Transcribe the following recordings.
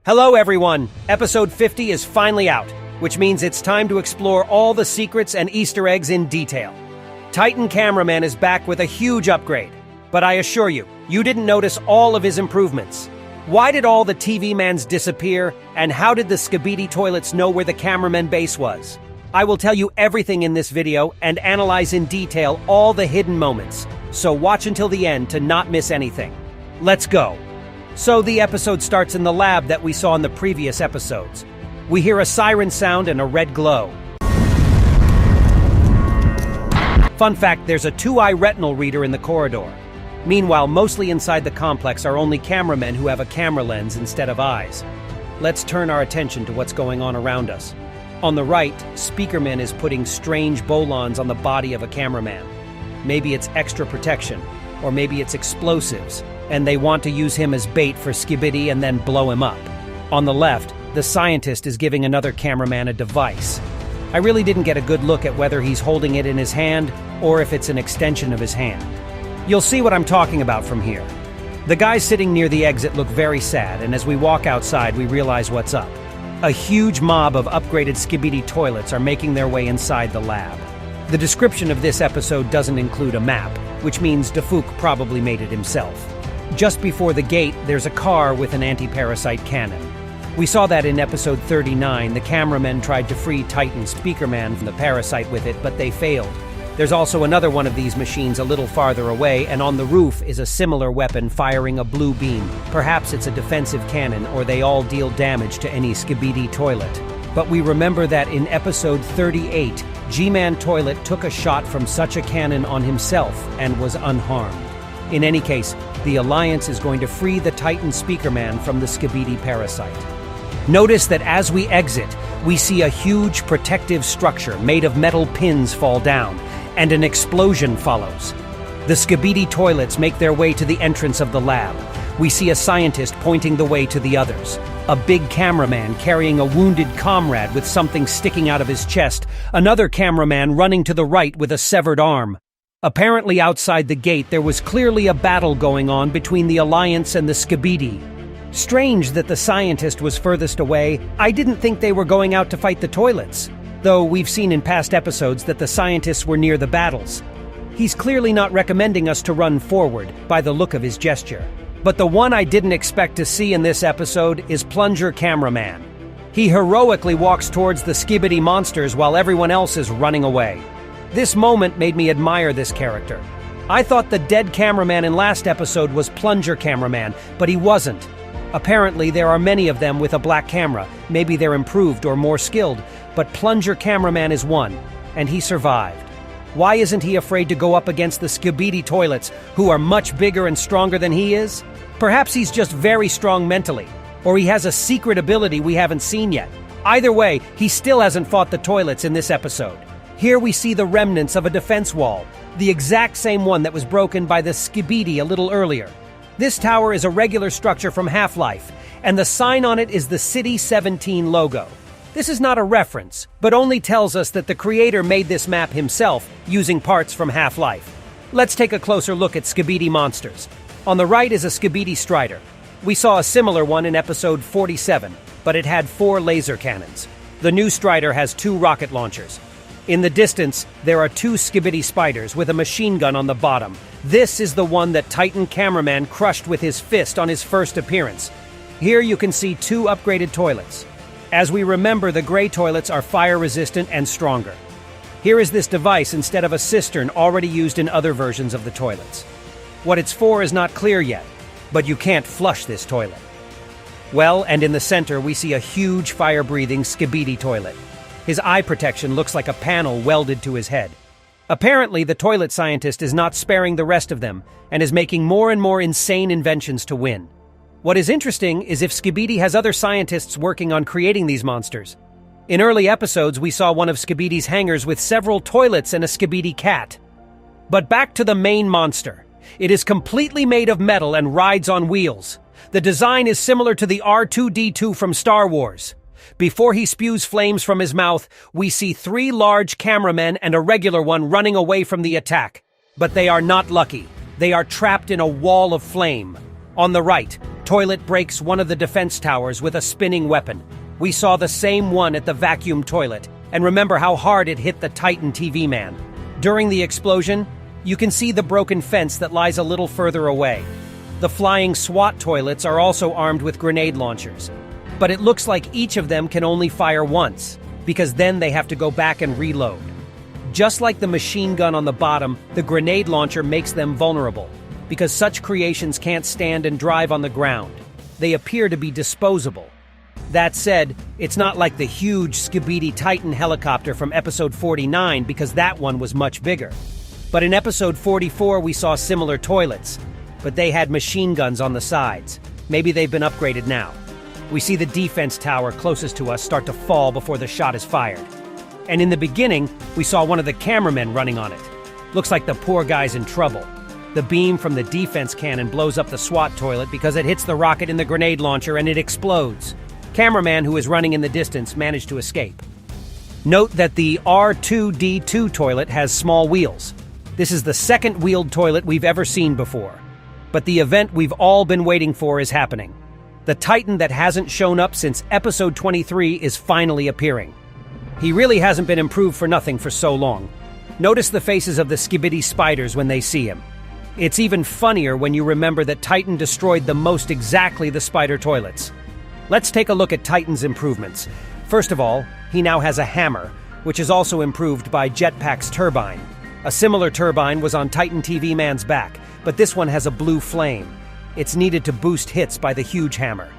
Hello everyone! Episode 50 is finally out, which means it's time to explore all the secrets and Easter eggs in detail. Titan Cameraman is back with a huge upgrade, but I assure you, you didn't notice all of his improvements. Why did all the TV mans disappear, and how did the Skibidi toilets know where the cameraman base was? I will tell you everything in this video and analyze in detail all the hidden moments, so watch until the end to not miss anything. Let's go! So the episode starts in the lab that we saw in the previous episodes. We hear a siren sound and a red glow. Fun fact, there's a 2-eye retinal reader in the corridor. Meanwhile, mostly inside the complex are only cameramen who have a camera lens instead of eyes. Let's turn our attention to what's going on around us. On the right, Speakerman is putting strange bolons on the body of a cameraman. Maybe it's extra protection, or maybe it's explosives, and they want to use him as bait for Skibidi and then blow him up. On the left, the scientist is giving another cameraman a device. I really didn't get a good look at whether he's holding it in his hand or if it's an extension of his hand. You'll see what I'm talking about from here. The guys sitting near the exit look very sad, and as we walk outside, we realize what's up. A huge mob of upgraded Skibidi toilets are making their way inside the lab. The description of this episode doesn't include a map, which means Defuk probably made it himself. Just before the gate, there's a car with an anti-parasite cannon. We saw that in episode 39, the cameramen tried to free Titan Speakerman from the parasite with it, but they failed. There's also another one of these machines a little farther away, and on the roof is a similar weapon firing a blue beam. Perhaps it's a defensive cannon, or they all deal damage to any Skibidi toilet. But we remember that in episode 38, G-Man Toilet took a shot from such a cannon on himself and was unharmed. In any case, the Alliance is going to free the Titan Speakerman from the Skibidi parasite. Notice that as we exit, we see a huge protective structure made of metal pins fall down, and an explosion follows. The Skibidi toilets make their way to the entrance of the lab. We see a scientist pointing the way to the others. A big cameraman carrying a wounded comrade with something sticking out of his chest. Another cameraman running to the right with a severed arm. Apparently outside the gate there was clearly a battle going on between the Alliance and the Skibidi. Strange that the scientist was furthest away. I didn't think they were going out to fight the toilets, though we've seen in past episodes that the scientists were near the battles. He's clearly not recommending us to run forward by the look of his gesture. But the one I didn't expect to see in this episode is Plunger Cameraman. He heroically walks towards the Skibidi monsters while everyone else is running away. This moment made me admire this character. I thought the dead cameraman in last episode was Plunger Cameraman, but he wasn't. Apparently there are many of them with a black camera. Maybe they're improved or more skilled, but Plunger Cameraman is one, and he survived. Why isn't he afraid to go up against the Skibidi toilets, who are much bigger and stronger than he is? Perhaps he's just very strong mentally, or he has a secret ability we haven't seen yet. Either way, he still hasn't fought the toilets in this episode. Here we see the remnants of a defense wall, the exact same one that was broken by the Skibidi a little earlier. This tower is a regular structure from Half-Life, and the sign on it is the City 17 logo. This is not a reference, but only tells us that the creator made this map himself using parts from Half-Life. Let's take a closer look at Skibidi monsters. On the right is a Skibidi Strider. We saw a similar one in episode 47, but it had 4 laser cannons. The new Strider has 2 rocket launchers. In the distance, there are 2 Skibidi Spiders with a machine gun on the bottom. This is the one that Titan Cameraman crushed with his fist on his first appearance. Here you can see 2 upgraded toilets. As we remember, the gray toilets are fire-resistant and stronger. Here is this device instead of a cistern already used in other versions of the toilets. What it's for is not clear yet, but you can't flush this toilet. Well, and in the center we see a huge fire-breathing Skibidi toilet. His eye protection looks like a panel welded to his head. Apparently, the toilet scientist is not sparing the rest of them, and is making more and more insane inventions to win. What is interesting is if Skibidi has other scientists working on creating these monsters. In early episodes, we saw one of Skibidi's hangars with several toilets and a Skibidi cat. But back to the main monster. It is completely made of metal and rides on wheels. The design is similar to the R2-D2 from Star Wars. Before he spews flames from his mouth, we see 3 large cameramen and a regular one running away from the attack. But they are not lucky. They are trapped in a wall of flame. On the right, Toilet breaks one of the defense towers with a spinning weapon. We saw the same one at the vacuum toilet, and remember how hard it hit the Titan TV man. During the explosion, you can see the broken fence that lies a little further away. The flying SWAT toilets are also armed with grenade launchers. But it looks like each of them can only fire once, because then they have to go back and reload. Just like the machine gun on the bottom, the grenade launcher makes them vulnerable, because such creations can't stand and drive on the ground. They appear to be disposable. That said, it's not like the huge Skibidi Titan helicopter from episode 49, because that one was much bigger. But in episode 44 we saw similar toilets, but they had machine guns on the sides. Maybe they've been upgraded now. We see the defense tower closest to us start to fall before the shot is fired. And in the beginning, we saw one of the cameramen running on it. Looks like the poor guy's in trouble. The beam from the defense cannon blows up the SWAT toilet because it hits the rocket in the grenade launcher and it explodes. Cameraman, who is running in the distance, managed to escape. Note that the R2D2 toilet has small wheels. This is the second wheeled toilet we've ever seen before. But the event we've all been waiting for is happening. The Titan that hasn't shown up since episode 23 is finally appearing. He really hasn't been improved for nothing for so long. Notice the faces of the Skibidi spiders when they see him. It's even funnier when you remember that Titan destroyed exactly the spider toilets. Let's take a look at Titan's improvements. First of all, he now has a hammer, which is also improved by Jetpack's turbine. A similar turbine was on Titan TV Man's back, but this one has a blue flame. It's needed to boost hits by the huge hammer.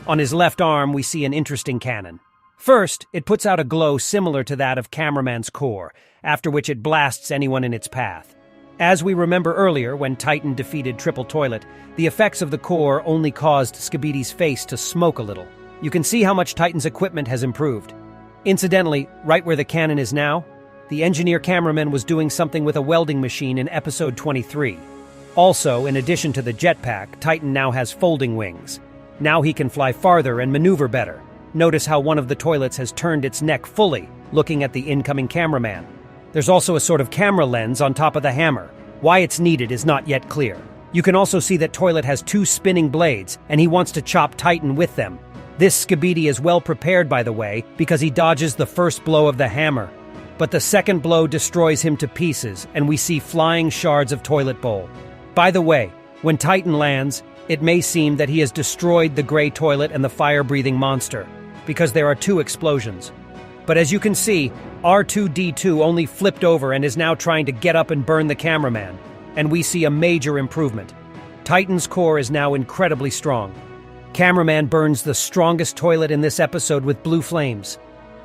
On his left arm, we see an interesting cannon. First, it puts out a glow similar to that of Cameraman's core, after which it blasts anyone in its path. As we remember earlier, when Titan defeated Triple Toilet, the effects of the core only caused Skibidi's face to smoke a little. You can see how much Titan's equipment has improved. Incidentally, right where the cannon is now, the engineer cameraman was doing something with a welding machine in episode 23. Also, in addition to the jetpack, Titan now has folding wings. Now he can fly farther and maneuver better. Notice how one of the toilets has turned its neck fully, looking at the incoming cameraman. There's also a sort of camera lens on top of the hammer. Why it's needed is not yet clear. You can also see that Toilet has two spinning blades, and he wants to chop Titan with them. This Skibidi is well prepared, by the way, because he dodges the first blow of the hammer. But the second blow destroys him to pieces, and we see flying shards of toilet bowl. By the way, when Titan lands, it may seem that he has destroyed the gray toilet and the fire-breathing monster, because there are two explosions. But as you can see, R2D2 only flipped over and is now trying to get up and burn the cameraman, and we see a major improvement. Titan's core is now incredibly strong. Cameraman burns the strongest toilet in this episode with blue flames.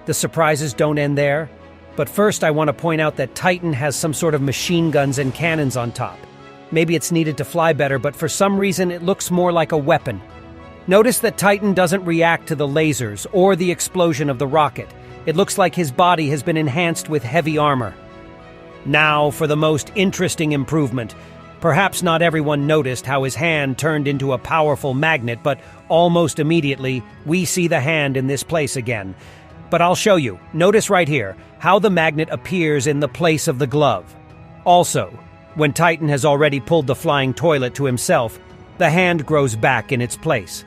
The surprises don't end there, but first I want to point out that Titan has some sort of machine guns and cannons on top. Maybe it's needed to fly better, but for some reason it looks more like a weapon. Notice that Titan doesn't react to the lasers or the explosion of the rocket. It looks like his body has been enhanced with heavy armor. Now for the most interesting improvement. Perhaps not everyone noticed how his hand turned into a powerful magnet, but almost immediately we see the hand in this place again. But I'll show you. Notice right here how the magnet appears in the place of the glove. Also, when Titan has already pulled the flying toilet to himself, the hand grows back in its place.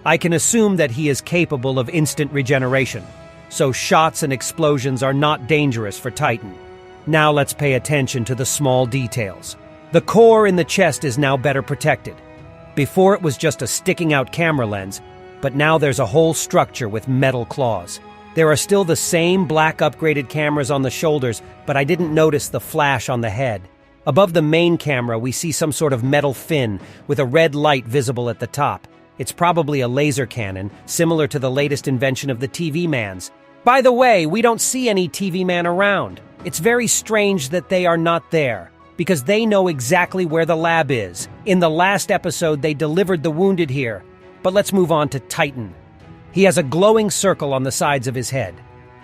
I can assume that he is capable of instant regeneration, so shots and explosions are not dangerous for Titan. Now let's pay attention to the small details. The core in the chest is now better protected. Before it was just a sticking-out camera lens, but now there's a whole structure with metal claws. There are still the same black upgraded cameras on the shoulders, but I didn't notice the flash on the head. Above the main camera, we see some sort of metal fin with a red light visible at the top. It's probably a laser cannon, similar to the latest invention of the TV Mans. By the way, we don't see any TV Man around. It's very strange that they are not there, because they know exactly where the lab is. In the last episode, they delivered the wounded here. But let's move on to Titan. He has a glowing circle on the sides of his head.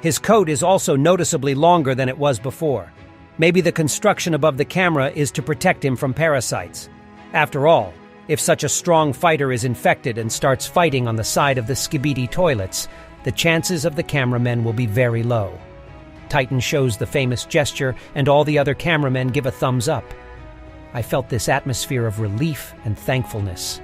His coat is also noticeably longer than it was before. Maybe the construction above the camera is to protect him from parasites. After all, if such a strong fighter is infected and starts fighting on the side of the Skibidi toilets, the chances of the cameramen will be very low. Titan shows the famous gesture, and all the other cameramen give a thumbs up. I felt this atmosphere of relief and thankfulness.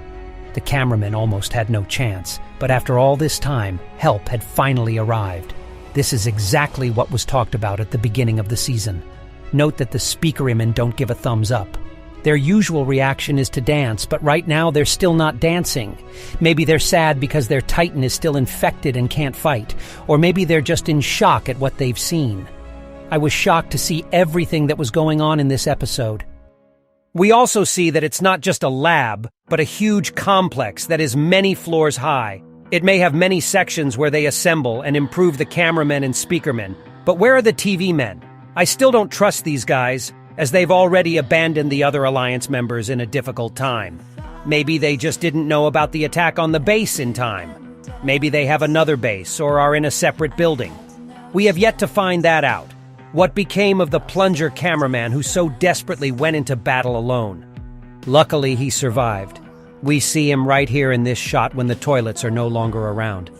The cameraman almost had no chance, but after all this time, help had finally arrived. This is exactly what was talked about at the beginning of the season. Note that the speakermen don't give a thumbs up. Their usual reaction is to dance, but right now they're still not dancing. Maybe they're sad because their Titan is still infected and can't fight, or maybe they're just in shock at what they've seen. I was shocked to see everything that was going on in this episode. We also see that it's not just a lab, but a huge complex that is many floors high. It may have many sections where they assemble and improve the cameramen and speakermen. But where are the TV men? I still don't trust these guys, as they've already abandoned the other Alliance members in a difficult time. Maybe they just didn't know about the attack on the base in time. Maybe they have another base or are in a separate building. We have yet to find that out. What became of the plunger cameraman who so desperately went into battle alone? Luckily, he survived. We see him right here in this shot when the toilets are no longer around.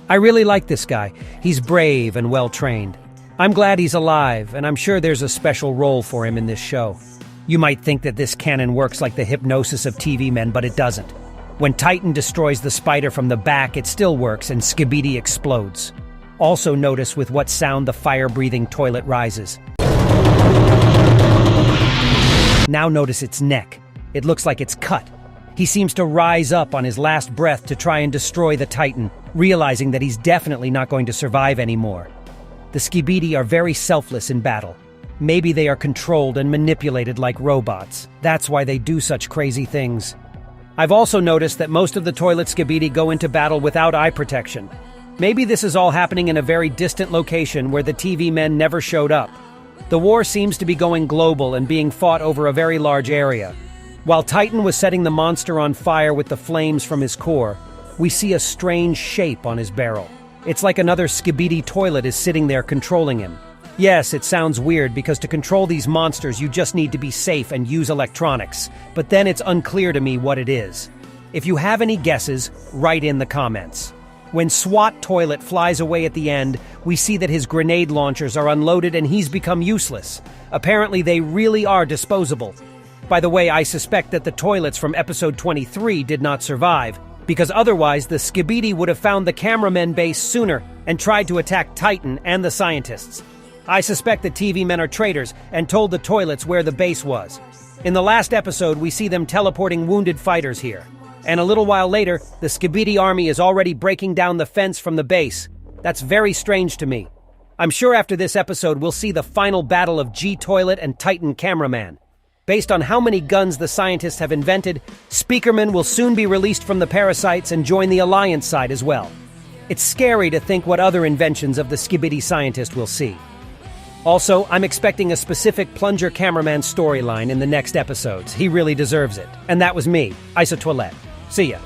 I really like this guy. He's brave and well-trained. I'm glad he's alive, and I'm sure there's a special role for him in this show. You might think that this cannon works like the hypnosis of TV men, but it doesn't. When Titan destroys the spider from the back, it still works, and Skibidi explodes. Also notice with what sound the fire-breathing toilet rises. Now notice its neck. It looks like it's cut. He seems to rise up on his last breath to try and destroy the Titan, realizing that he's definitely not going to survive anymore. The Skibidi are very selfless in battle. Maybe they are controlled and manipulated like robots. That's why they do such crazy things. I've also noticed that most of the toilet Skibidi go into battle without eye protection. Maybe this is all happening in a very distant location where the TV men never showed up. The war seems to be going global and being fought over a very large area. While Titan was setting the monster on fire with the flames from his core, we see a strange shape on his barrel. It's like another Skibidi toilet is sitting there controlling him. Yes, it sounds weird because to control these monsters you just need to be safe and use electronics, but then it's unclear to me what it is. If you have any guesses, write in the comments. When SWAT Toilet flies away at the end, we see that his grenade launchers are unloaded and he's become useless. Apparently they really are disposable. By the way, I suspect that the toilets from episode 23 did not survive, because otherwise the Skibidi would have found the cameramen base sooner and tried to attack Titan and the scientists. I suspect the TV men are traitors and told the toilets where the base was. In the last episode, we see them teleporting wounded fighters here. And a little while later, the Skibidi army is already breaking down the fence from the base. That's very strange to me. I'm sure after this episode we'll see the final battle of G-Toilet and Titan Cameraman. Based on how many guns the scientists have invented, Speakerman will soon be released from the parasites and join the Alliance side as well. It's scary to think what other inventions of the Skibidi scientist we'll see. Also, I'm expecting a specific plunger cameraman storyline in the next episodes. He really deserves it. And that was me, Iso Toilette. See ya.